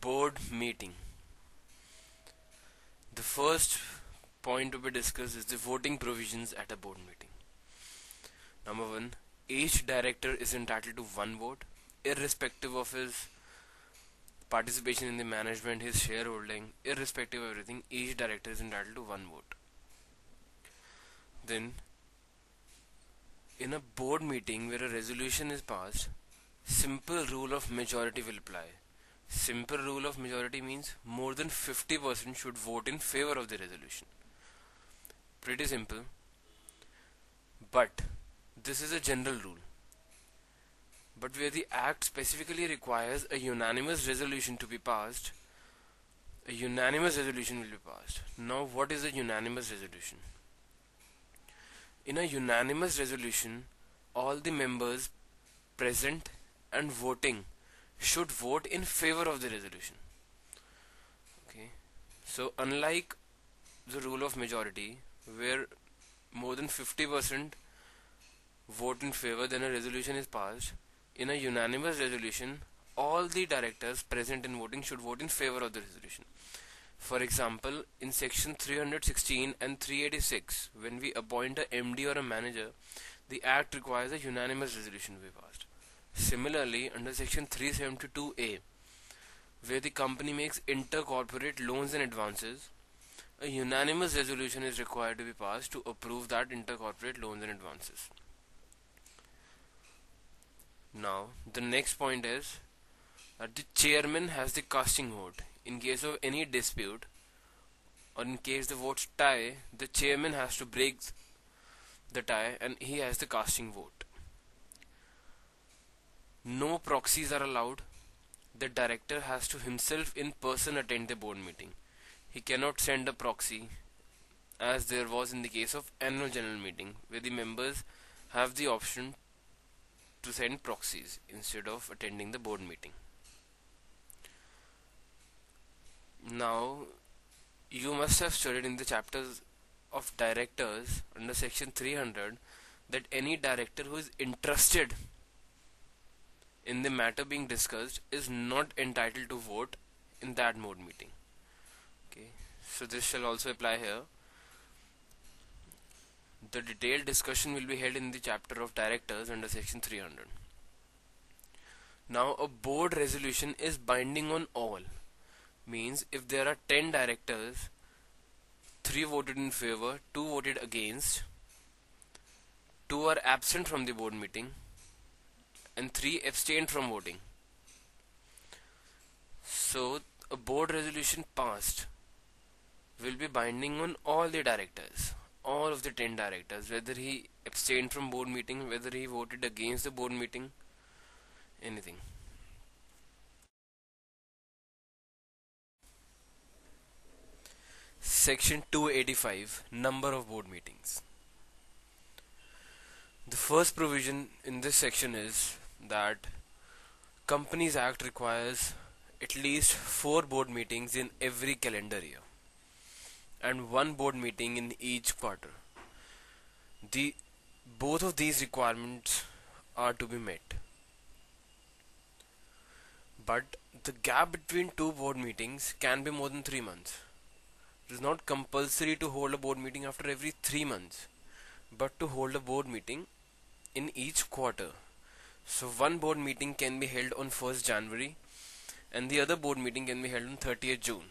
Board meeting. The first point to be discussed is the voting provisions at a board meeting. Number one, each director is entitled to one vote, irrespective of his participation in the management, his shareholding, irrespective of everything. Each director is entitled to one vote. Then, in a board meeting where a resolution is passed, simple rule of majority will apply. Simple rule of majority means more than 50% should vote in favor of the resolution. Pretty simple. But this is a general rule. But where the act specifically requires a unanimous resolution to be passed, a unanimous resolution will be passed. Now, what is a unanimous resolution? In a unanimous resolution, all the members present and voting should vote in favor of the resolution. Okay. So unlike the rule of majority, where more than 50% vote in favor, then a resolution is passed, in a unanimous resolution, all the directors present and voting should vote in favor of the resolution. For example, in section 316 and 386, when we appoint a MD or a manager, the act requires a unanimous resolution to be passed. Similarly, under section 372A, where the company makes inter-corporate loans and advances, a unanimous resolution is required to be passed to approve that inter-corporate loans and advances. Now, the next point is that the chairman has the casting vote. In case of any dispute, or in case the votes tie, the chairman has to break the tie and he has the casting vote. No proxies are allowed. The director has to himself in person attend the board meeting. He cannot send a proxy, as there was in the case of annual general meeting, where the members have the option to send proxies instead of attending the board meeting. Now, you must have studied in the chapters of directors under section 300 that any director who is interested in the matter being discussed is not entitled to vote in that board meeting. Okay, so this shall also apply here. The detailed discussion will be held in the chapter of directors under section 300. Now, a board resolution is binding on all. Means if there are 10 directors, 3 voted in favor, 2 voted against, 2 are absent from the board meeting, and 3 abstained from voting. So a board resolution passed will be binding on all the directors, all of the 10 directors, whether he abstained from board meeting, whether he voted against the board meeting, anything. Section 285, number of board meetings. The first provision in this section is that Companies Act requires at least 4 board meetings in every calendar year and 1 board meeting in each quarter. Both of these requirements are to be met. But the gap between 2 board meetings can be more than 3 months. It is not compulsory to hold a board meeting after every 3 months, but to hold a board meeting in each quarter. So one board meeting can be held on 1st January and the other board meeting can be held on 30th June.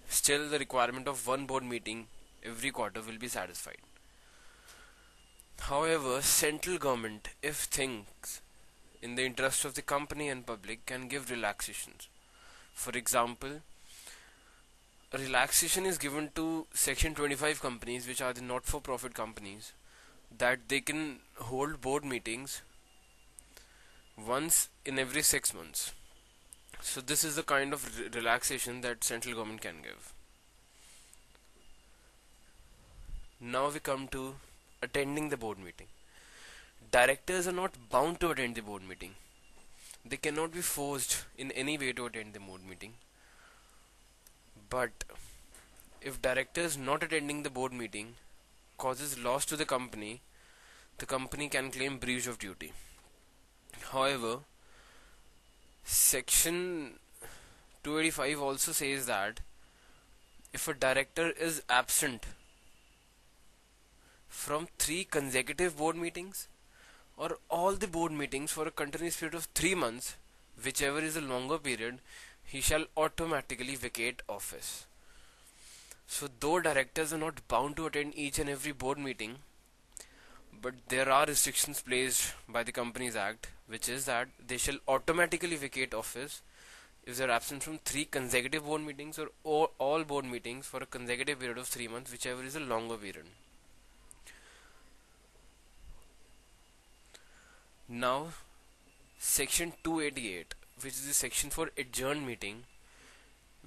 Still, the requirement of 1 board meeting every quarter will be satisfied. However, central government, if thinks in the interest of the company and public, can give relaxations. For example, a relaxation is given to section 25 companies, which are the not-for-profit companies, that they can hold board meetings once in every 6 months. So this is the kind of relaxation that central government can give. Now we come to attending the board meeting. Directors are not bound to attend the board meeting. They cannot be forced in any way to attend the board meeting. But if directors not attending the board meeting causes loss to the company can claim breach of duty. However, section 285 also says that if a director is absent from 3 consecutive board meetings or all the board meetings for a continuous period of 3 months, whichever is a longer period, he shall automatically vacate office. So though directors are not bound to attend each and every board meeting, but there are restrictions placed by the Companies Act, which is that they shall automatically vacate office if they are absent from 3 consecutive board meetings or all board meetings for a consecutive period of 3 months, whichever is a longer period. Now, section 288, which is the section for adjourned meeting,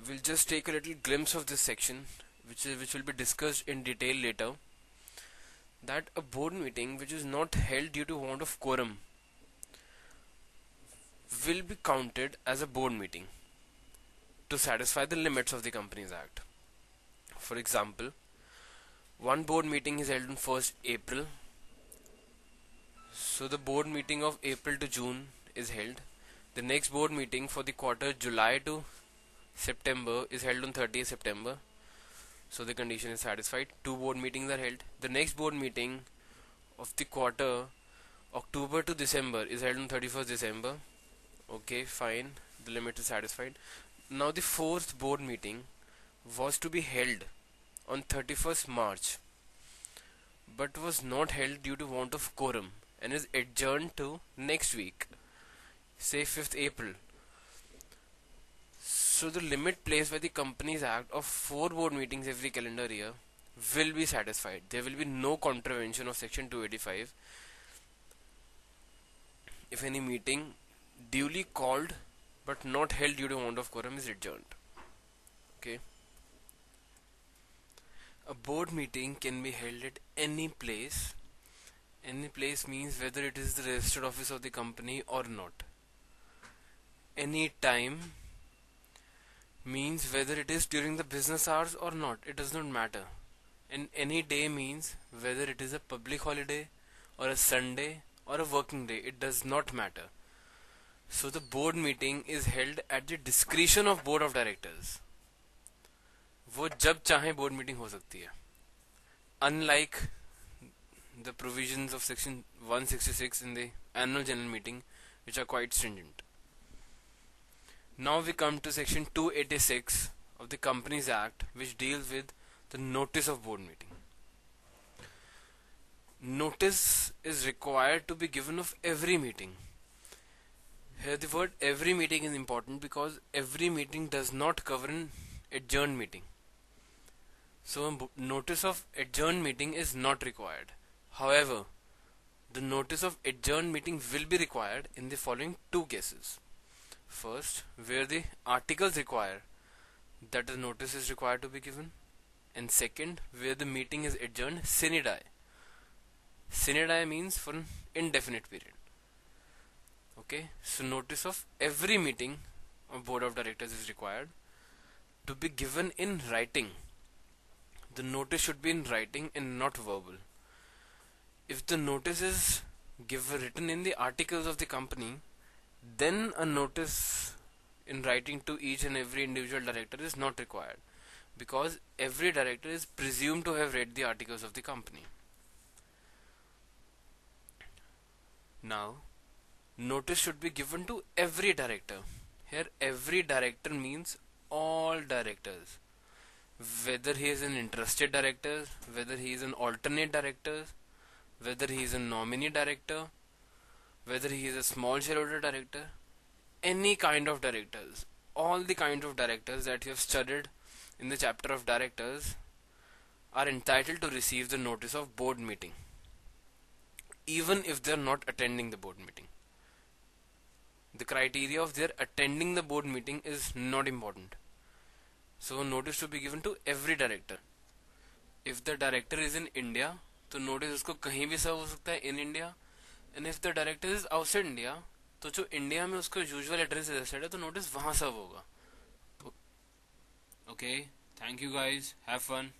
we'll just take a little glimpse of this section, which will be discussed in detail later. That a board meeting which is not held due to want of quorum will be counted as a board meeting to satisfy the limits of the Companies Act. For example, one board meeting is held on 1st April, so the board meeting of April to June is held. The next board meeting for the quarter July to September is held on 30th September, so the condition is satisfied. 2 board meetings are held. The next board meeting of the quarter October to December is held on 31st December. Okay, fine, the limit is satisfied. Now the 4th board meeting was to be held on 31st March, but was not held due to want of quorum and is adjourned to next week, say 5th April. So the limit placed by the Companies Act of 4 board meetings every calendar year will be satisfied. There will be no contravention of section 285 if any meeting duly called but not held due to want of quorum is adjourned. Okay. A board meeting can be held at any place. Any place means whether it is the registered office of the company or not. Any time means whether it is during the business hours or not. It does not matter. And any day means whether it is a public holiday or a Sunday or a working day. It does not matter. So the board meeting is held at the discretion of board of directors. वो जब चाहे board meeting हो सकती है. Unlike the provisions of section 166 in the annual general meeting, which are quite stringent. Now we come to section 286 of the Companies Act, which deals with the notice of board meeting. Notice is required to be given of every meeting. Here the word every meeting is important because every meeting does not cover an adjourned meeting. So a notice of adjourned meeting is not required. However, the notice of adjourned meeting will be required in the following 2 cases. First, where the articles require that the notice is required to be given, and second, where the meeting is adjourned sine die. Sine die means for an indefinite period. Okay, so notice of every meeting of board of directors is required to be given in writing. The notice should be in writing and not verbal. If the notice is written in the articles of the company, then a notice in writing to each and every individual director is not required, because every director is presumed to have read the articles of the company. Now, notice should be given to every director. Here every director means all directors, whether he is an interested director, whether he is an alternate director, whether he is a nominee director, whether he is a small shareholder director, any kind of directors, all the kinds of directors that you have studied in the chapter of directors are entitled to receive the notice of board meeting, even if they are not attending the board meeting. The criteria of their attending the board meeting is not important. So notice to be given to every director. If the director is in India, तो notice उसको कहीं भी सर्व हो सकता है in India. And if the director is outside India, तो जो India में उसका यूजुअल एड्रेस रजिस्टर्ड है तो नोटिस वहां सर्व होगा. Okay, thank you guys, have fun.